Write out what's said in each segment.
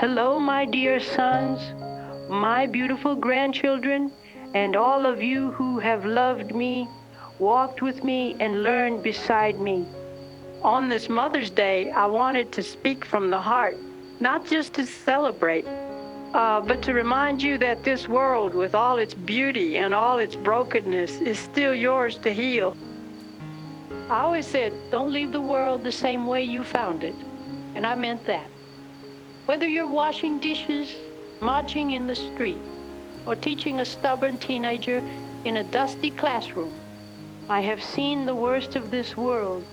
Hello, my dear sons, my beautiful grandchildren, and all of you who have loved me, walked with me, and learned beside me. On this Mother's Day, I wanted to speak from the heart, not just to celebrate, but to remind you that this world, with all its beauty and all its brokenness, is still yours to heal. I always said, don't leave the world the same way you found it. And I meant that. Whether you're washing dishes, marching in the street, or teaching a stubborn teenager in a dusty classroom, I have seen the worst of this world,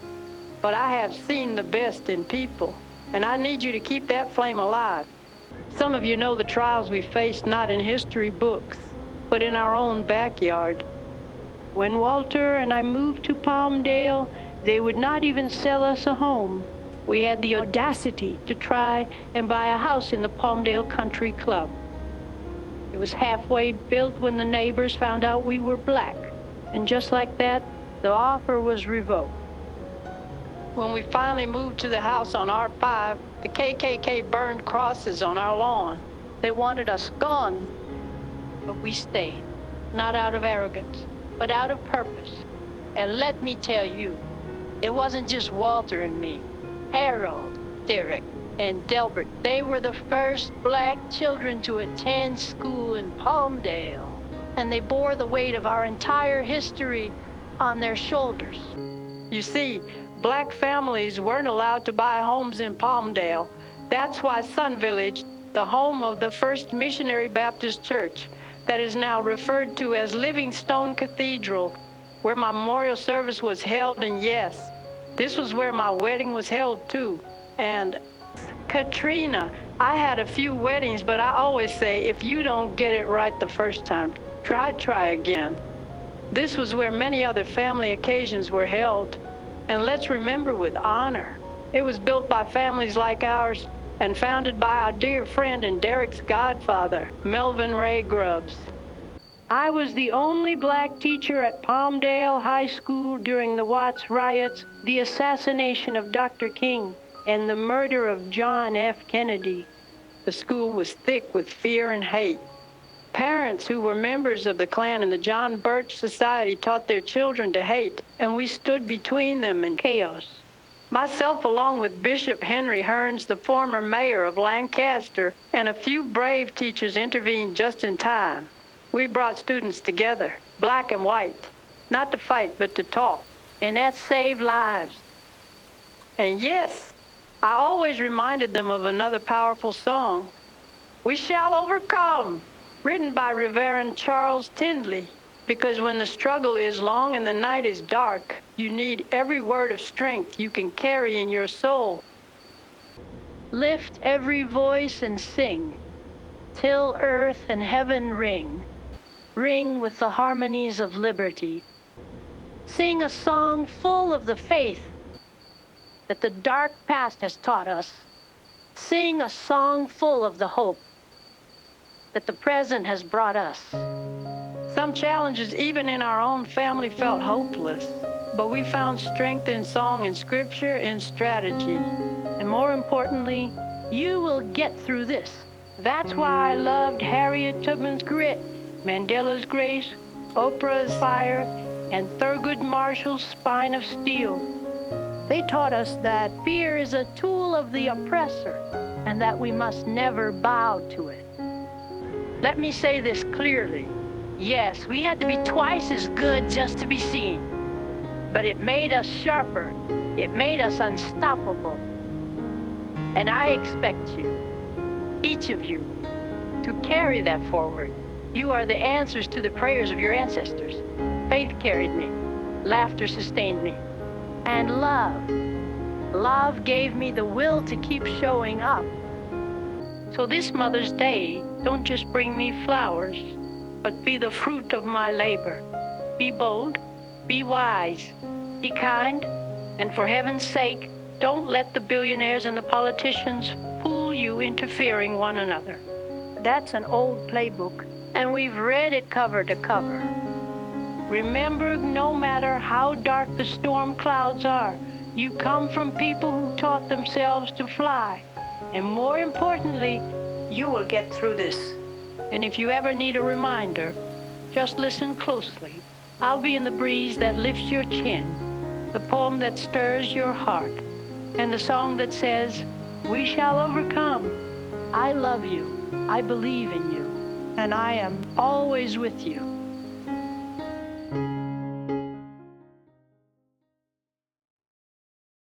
but I have seen the best in people, and I need you to keep that flame alive. Some of you know the trials we faced not in history books, but in our own backyard. When Walter and I moved to Palmdale, they would not even sell us a home. We had the audacity to try and buy a house in the Palmdale Country Club. It was halfway built when the neighbors found out we were black, and just like that, the offer was revoked. When we finally moved to the house on R5, the KKK burned crosses on our lawn. They wanted us gone, but we stayed, not out of arrogance, but out of purpose. And let me tell you, it wasn't just Walter and me. Harold, Derek, and Delbert, they were the first black children to attend school in Palmdale, and they bore the weight of our entire history on their shoulders. You see, black families weren't allowed to buy homes in Palmdale. That's why Sun Village, the home of the First Missionary Baptist Church, that is now referred to as Livingstone Cathedral, where my memorial service was held, and yes, this was where my wedding was held too. And Katrina, I had a few weddings, but I always say, if you don't get it right the first time, try again. This was where many other family occasions were held. And let's remember with honor, it was built by families like ours and founded by our dear friend and Derek's godfather, Melvin Ray Grubbs. I was the only black teacher at Palmdale High School during the Watts riots, the assassination of Dr. King, and the murder of John F. Kennedy. The school was thick with fear and hate. Parents who were members of the Klan and the John Birch Society taught their children to hate, and we stood between them in chaos. Myself, along with Bishop Henry Hearns, the former mayor of Lancaster, and a few brave teachers intervened just in time. We brought students together, black and white, not to fight, but to talk, and that saved lives. And yes, I always reminded them of another powerful song, "We Shall Overcome," written by Reverend Charles Tindley, because when the struggle is long and the night is dark, you need every word of strength you can carry in your soul. Lift every voice and sing, till earth and heaven ring. Ring with the harmonies of liberty. Sing a song full of the faith that the dark past has taught us. Sing a song full of the hope that the present has brought us. Some challenges, even in our own family, felt hopeless, but we found strength in song and scripture and strategy. And more importantly, you will get through this. That's why I loved Harriet Tubman's grit, Mandela's grace, Oprah's fire, and Thurgood Marshall's spine of steel. They taught us that fear is a tool of the oppressor and that we must never bow to it. Let me say this clearly. Yes, we had to be twice as good just to be seen, but it made us sharper. It made us unstoppable. And I expect you, each of you, to carry that forward. You are the answers to the prayers of your ancestors. Faith carried me. Laughter sustained me. And love gave me the will to keep showing up. So this Mother's Day, don't just bring me flowers, but be the fruit of my labor. Be bold, be wise, be kind, and for heaven's sake, don't let the billionaires and the politicians fool you into fearing one another. That's an old playbook, and we've read it cover to cover. Remember, no matter how dark the storm clouds are, you come from people who taught themselves to fly. And more importantly, you will get through this. And if you ever need a reminder, just listen closely. I'll be in the breeze that lifts your chin, the poem that stirs your heart, and the song that says, we shall overcome. I love you. I believe in you. And I am always with you.